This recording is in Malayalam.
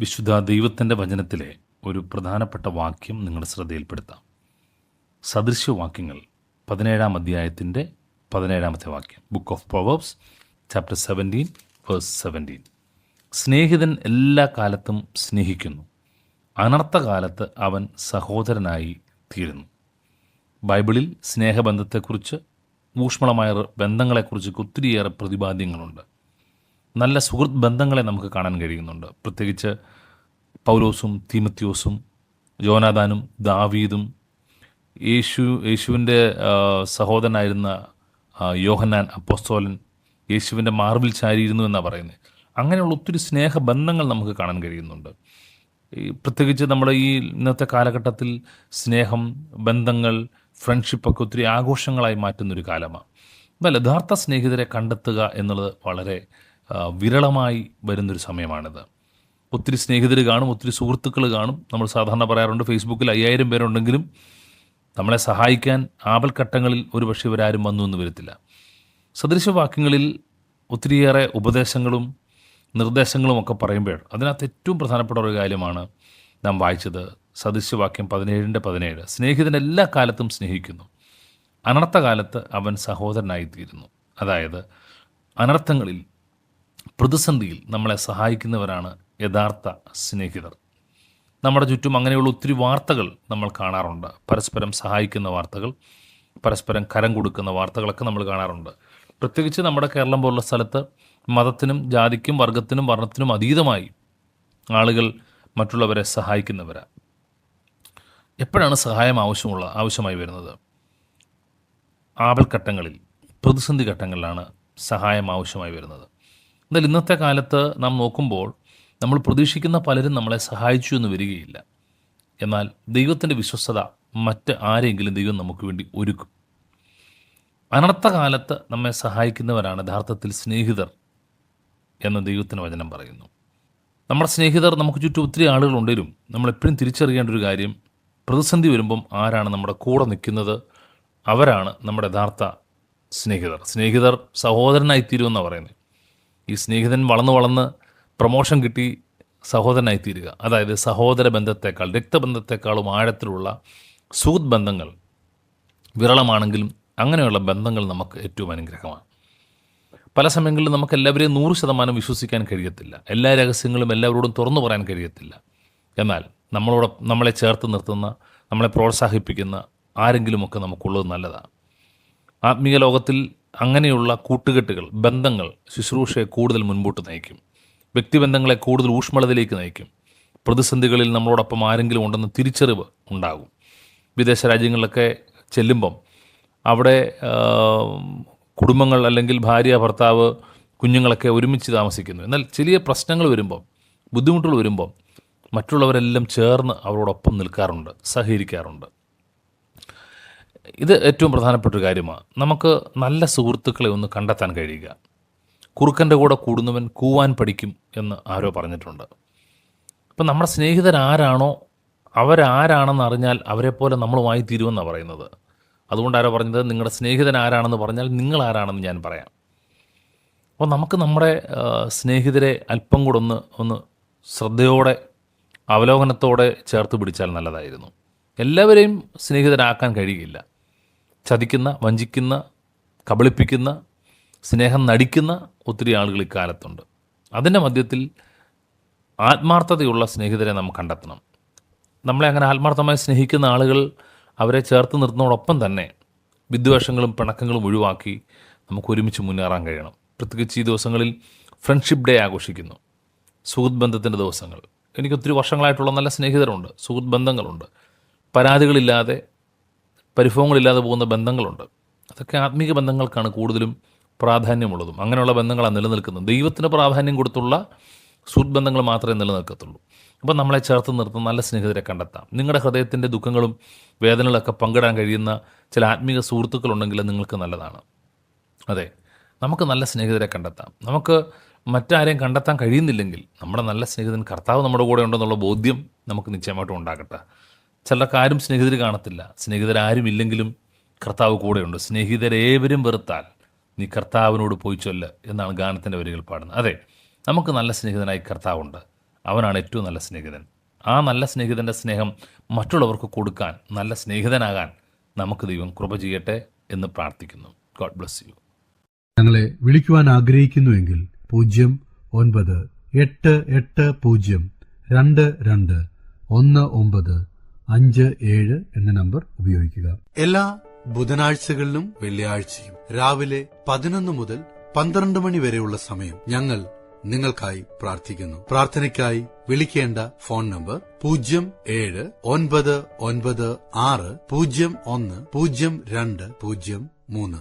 വിശുദ്ധ ദൈവത്തിൻ്റെ വചനത്തിലെ ഒരു പ്രധാനപ്പെട്ട വാക്യം നിങ്ങളുടെ ശ്രദ്ധയിൽപ്പെടുത്താം. സദൃശ്യവാക്യങ്ങൾ 17-ാം അധ്യായത്തിൻ്റെ 17-ാമത്തെ വാക്യം. Book of proverbs chapter 17 verse 17. സ്നേഹിതൻ എല്ലാ കാലത്തും സ്നേഹിക്കുന്നു, അനർത്ഥകാലത്ത് അവൻ സഹോദരനായി തീരുന്നു. ബൈബിളിൽ സ്നേഹബന്ധത്തെക്കുറിച്ച്, ഊഷ്മളമായ ബന്ധങ്ങളെക്കുറിച്ച് ഒത്തിരിയേറെ പ്രതിപാദ്യങ്ങളുണ്ട്. നല്ല സുഹൃത്ത് ബന്ധങ്ങളെ നമുക്ക് കാണാൻ കഴിയുന്നുണ്ട്. പ്രത്യേകിച്ച് പൗലോസും തീമത്യോസും, യോനാഥാനും ദാവീദും, യേശുവിൻ്റെ സഹോദരനായിരുന്ന യോഹന്നാൻ അപ്പോസ്തലൻ യേശുവിൻ്റെ മാർവിൽ ചാരിയിരുന്നു എന്നാണ് പറയുന്നത്. അങ്ങനെയുള്ള ഒത്തിരി സ്നേഹബന്ധങ്ങൾ നമുക്ക് കാണാൻ കഴിയുന്നുണ്ട്. പ്രത്യേകിച്ച് നമ്മുടെ ഈ ഇന്നത്തെ കാലഘട്ടത്തിൽ സ്നേഹം, ബന്ധങ്ങൾ, ഫ്രണ്ട്ഷിപ്പൊക്കെ ഒത്തിരി ആഘോഷങ്ങളായി മാറ്റുന്നൊരു കാലമാണ്. എന്നാൽ യഥാർത്ഥ സ്നേഹിതരെ കണ്ടെത്തുക എന്നുള്ളത് വളരെ വിരളമായി വരുന്നൊരു സമയമാണിത്. ഒത്തിരി സ്നേഹിതർ കാണും, ഒത്തിരി സുഹൃത്തുക്കൾ കാണും. നമ്മൾ സാധാരണ പറയാറുണ്ട്, ഫേസ്ബുക്കിൽ 5000 പേരുണ്ടെങ്കിലും നമ്മളെ സഹായിക്കാൻ ആപൽഘട്ടങ്ങളിൽ ഒരുപക്ഷെ ഇവരാരും വന്നു എന്ന് വരത്തില്ല. സദൃശവാക്യങ്ങളിൽ ഒത്തിരിയേറെ ഉപദേശങ്ങളും നിർദ്ദേശങ്ങളും ഒക്കെ പറയുമ്പോൾ അതിനകത്ത് ഏറ്റവും പ്രധാനപ്പെട്ട ഒരു കാര്യമാണ് നാം വായിച്ചത്. സദൃശവാക്യം 17:17. സ്നേഹിതൻ എല്ലാ കാലത്തും സ്നേഹിക്കുന്നു, അനർത്ഥകാലത്ത് അവൻ സഹോദരനായിത്തീരുന്നു. അതായത് അനർത്ഥങ്ങളിൽ, പ്രതിസന്ധിയിൽ നമ്മളെ സഹായിക്കുന്നവരാണ് യഥാർത്ഥ സ്നേഹിതർ. നമ്മുടെ ചുറ്റും അങ്ങനെയുള്ള ഒത്തിരി വാർത്തകൾ നമ്മൾ കാണാറുണ്ട്. പരസ്പരം സഹായിക്കുന്ന വാർത്തകൾ, പരസ്പരം കരം കൊടുക്കുന്ന വാർത്തകളൊക്കെ നമ്മൾ കാണാറുണ്ട്. പ്രത്യേകിച്ച് നമ്മുടെ കേരളം പോലുള്ള സ്ഥലത്ത് മതത്തിനും ജാതിക്കും വർഗത്തിനും വർണ്ണത്തിനും അതീതമായി ആളുകൾ മറ്റുള്ളവരെ സഹായിക്കുന്നവരാണ്. എപ്പോഴാണ് സഹായം ആവശ്യമായി വരുന്നത്? ആപൽഘട്ടങ്ങളിൽ, പ്രതിസന്ധി ഘട്ടങ്ങളിലാണ് സഹായം ആവശ്യമായി വരുന്നത്. എന്നാൽ ഇന്നത്തെ കാലത്ത് നാം നോക്കുമ്പോൾ നമ്മൾ പ്രതീക്ഷിക്കുന്ന പലരും നമ്മളെ സഹായിച്ചു എന്ന് വരികയില്ല. എന്നാൽ ദൈവത്തിൻ്റെ വിശ്വസ്തത മറ്റ് ആരെങ്കിലും ദൈവം നമുക്ക് വേണ്ടി ഒരുക്കും. അനർത്ഥകാലത്ത് നമ്മെ സഹായിക്കുന്നവരാണ് യഥാർത്ഥത്തിൽ സ്നേഹിതർ എന്ന് ദൈവത്തിന് വചനം പറയുന്നു. നമ്മുടെ സ്നേഹിതർ നമുക്ക് ചുറ്റും ഒത്തിരി ആളുകൾ ഉണ്ടെങ്കിലും നമ്മളെപ്പോഴും തിരിച്ചറിയേണ്ട ഒരു കാര്യം, പ്രതിസന്ധി വരുമ്പം ആരാണ് നമ്മുടെ കൂടെ നിൽക്കുന്നത്, അവരാണ് നമ്മുടെ യഥാർത്ഥ സ്നേഹിതർ. സ്നേഹിതർ സഹോദരനായിത്തീരുമെന്നാണ് പറയുന്നത്. ഈ സ്നേഹിതൻ വളർന്ന് പ്രമോഷൻ കിട്ടി സഹോദരനായിത്തീരുക, അതായത് സഹോദര ബന്ധത്തെക്കാൾ, രക്തബന്ധത്തെക്കാളും ആഴത്തിലുള്ള സുഹൃത്ത് ബന്ധങ്ങൾ വിരളമാണെങ്കിലും അങ്ങനെയുള്ള ബന്ധങ്ങൾ നമുക്ക് ഏറ്റവും അനുഗ്രഹമാണ്. പല സമയങ്ങളിലും നമുക്ക് എല്ലാവരെയും 100% വിശ്വസിക്കാൻ കഴിയത്തില്ല. എല്ലാ രഹസ്യങ്ങളും എല്ലാവരോടും തുറന്നു പറയാൻ കഴിയത്തില്ല. എന്നാൽ നമ്മളെ ചേർത്ത് നിർത്തുന്ന, നമ്മളെ പ്രോത്സാഹിപ്പിക്കുന്ന ആരെങ്കിലുമൊക്കെ നമുക്കുള്ളത് നല്ലതാണ്. ആത്മീയ ലോകത്തിൽ അങ്ങനെയുള്ള കൂട്ടുകെട്ടുകൾ, ബന്ധങ്ങൾ ശുശ്രൂഷയെ കൂടുതൽ മുൻപോട്ട് നയിക്കും. വ്യക്തിബന്ധങ്ങളെ കൂടുതൽ ഊഷ്മളതയിലേക്ക് നയിക്കും. പ്രതിസന്ധികളിൽ നമ്മളോടൊപ്പം ആരെങ്കിലും ഉണ്ടെന്ന് തിരിച്ചറിവ് ഉണ്ടാകും. വിദേശ രാജ്യങ്ങളിലൊക്കെ ചെല്ലുമ്പം അവിടെ കുടുംബങ്ങൾ അല്ലെങ്കിൽ ഭാര്യ, ഭർത്താവ്, കുഞ്ഞുങ്ങളൊക്കെ ഒരുമിച്ച് താമസിക്കുന്നു. എന്നാൽ ചെറിയ പ്രശ്നങ്ങൾ വരുമ്പം, ബുദ്ധിമുട്ടുകൾ വരുമ്പം മറ്റുള്ളവരെല്ലാം ചേർന്ന് അവരോടൊപ്പം നിൽക്കാറുണ്ട്, സഹകരിക്കാറുണ്ട്. ഇത് ഏറ്റവും പ്രധാനപ്പെട്ട ഒരു കാര്യമാണ്. നമുക്ക് നല്ല സുഹൃത്തുക്കളെ ഒന്ന് കണ്ടെത്താൻ കഴിയുക. കുറുക്കൻ്റെ കൂടെ കൂടുന്നവൻ കൂവാൻ പഠിക്കും എന്ന് ആരോ പറഞ്ഞിട്ടുണ്ട്. അപ്പം നമ്മുടെ സ്നേഹിതരാരാണോ അവരാരാണെന്ന് അറിഞ്ഞാൽ അവരെപ്പോലെ നമ്മളുമായി തീരുമെന്നാണ് പറയുന്നത്. അതുകൊണ്ട് ആരോ പറഞ്ഞത്, നിങ്ങളുടെ സ്നേഹിതൻ ആരാണെന്ന് പറഞ്ഞാൽ നിങ്ങൾ ആരാണെന്ന് ഞാൻ പറയാം. അപ്പോൾ നമുക്ക് നമ്മുടെ സ്നേഹിതരെ അല്പം കൂടെ ഒന്ന് ശ്രദ്ധയോടെ, അവലോകനത്തോടെ ചേർത്ത് പിടിച്ചാൽ നല്ലതായിരുന്നു. എല്ലാവരെയും സ്നേഹിതരാക്കാൻ കഴിയില്ല. ചതിക്കുന്ന, വഞ്ചിക്കുന്ന, കബളിപ്പിക്കുന്ന, സ്നേഹം നടിക്കുന്ന ഒത്തിരി ആളുകൾ ഇക്കാലത്തുണ്ട്. അതിൻ്റെ മധ്യത്തിൽ ആത്മാർത്ഥതയുള്ള സ്നേഹിതരെ നാം കണ്ടെത്തണം. നമ്മളെ അങ്ങനെ ആത്മാർത്ഥമായി സ്നേഹിക്കുന്ന ആളുകൾ, അവരെ ചേർത്ത് നിർത്തുന്നതോടൊപ്പം തന്നെ വിദ്വേഷങ്ങളും പിണക്കങ്ങളും ഒഴിവാക്കി നമുക്ക് ഒരുമിച്ച് മുന്നേറാൻ കഴിയണം. പ്രത്യേകിച്ച് ഈ ദിവസങ്ങളിൽ ഫ്രണ്ട്ഷിപ്പ് ഡേ ആഘോഷിക്കുന്നു, സുഹൃത്ത് ബന്ധത്തിൻ്റെ ദിവസങ്ങൾ. എനിക്ക് ഒത്തിരി വർഷങ്ങളായിട്ടുള്ള നല്ല സ്നേഹിതരുണ്ട്, സുഹൃത്ത് ബന്ധങ്ങളുണ്ട്. പരാതികളില്ലാതെ, പരിഭവങ്ങളില്ലാതെ പോകുന്ന ബന്ധങ്ങളുണ്ട്. അതൊക്കെ ആത്മീക ബന്ധങ്ങൾക്കാണ് കൂടുതലും പ്രാധാന്യമുള്ളതും. അങ്ങനെയുള്ള ബന്ധങ്ങളാണ് നിലനിൽക്കുന്നത്. ദൈവത്തിന് പ്രാധാന്യം കൊടുത്തുള്ള സുഹൃത്ത് ബന്ധങ്ങൾ മാത്രമേ നിലനിൽക്കത്തുള്ളൂ. അപ്പം നമ്മളെ ചേർത്ത് നിർത്തുന്ന നല്ല സ്നേഹിതരെ കണ്ടെത്താം. നിങ്ങളുടെ ഹൃദയത്തിൻ്റെ ദുഃഖങ്ങളും വേദനകളൊക്കെ പങ്കിടാൻ കഴിയുന്ന ചില ആത്മീക സുഹൃത്തുക്കളുണ്ടെങ്കിൽ നിങ്ങൾക്ക് നല്ലതാണ്. അതെ, നമുക്ക് നല്ല സ്നേഹിതരെ കണ്ടെത്താം. നമുക്ക് മറ്റാരെയും കണ്ടെത്താൻ കഴിയുന്നില്ലെങ്കിൽ നമ്മുടെ നല്ല സ്നേഹിതൻ കർത്താവ് നമ്മുടെ കൂടെ ഉണ്ടെന്നുള്ള ബോധ്യം നമുക്ക് നിശ്ചയമായിട്ടും ഉണ്ടാകട്ടെ. ചിലർക്ക് ആരും സ്നേഹിതർ കാണത്തില്ല. സ്നേഹിതരാരും ഇല്ലെങ്കിലും കർത്താവ് കൂടെയുണ്ട്. സ്നേഹിതരേവരും വെറുത്താൽ നീ കർത്താവിനോട് പോയി ചൊല്ല് എന്നാണ് ഗാനത്തിൻ്റെ വരികൾ പാടുന്നത്. അതെ, നമുക്ക് നല്ല സ്നേഹിതനായി കർത്താവുണ്ട്. അവനാണ് ഏറ്റവും നല്ല സ്നേഹിതൻ. ആ നല്ല സ്നേഹിതൻ്റെ സ്നേഹം മറ്റുള്ളവർക്ക് കൊടുക്കാൻ, നല്ല സ്നേഹിതനാകാൻ നമുക്ക് ദൈവം കൃപ ചെയ്യട്ടെ എന്ന് പ്രാർത്ഥിക്കുന്നു. God bless you. ഞങ്ങളെ വിളിക്കുവാൻ ആഗ്രഹിക്കുന്നുവെങ്കിൽ 0988-22-1957 എന്ന നമ്പർ ഉപയോഗിക്കുക. എല്ലാ ബുധനാഴ്ചകളിലും വെള്ളിയാഴ്ചയും രാവിലെ 11 മുതൽ 12 മണി വരെയുള്ള സമയം ഞങ്ങൾ നിങ്ങൾക്കായി പ്രാർത്ഥിക്കുന്നു. പ്രാർത്ഥനയ്ക്കായി വിളിക്കേണ്ട ഫോൺ നമ്പർ 079960010203.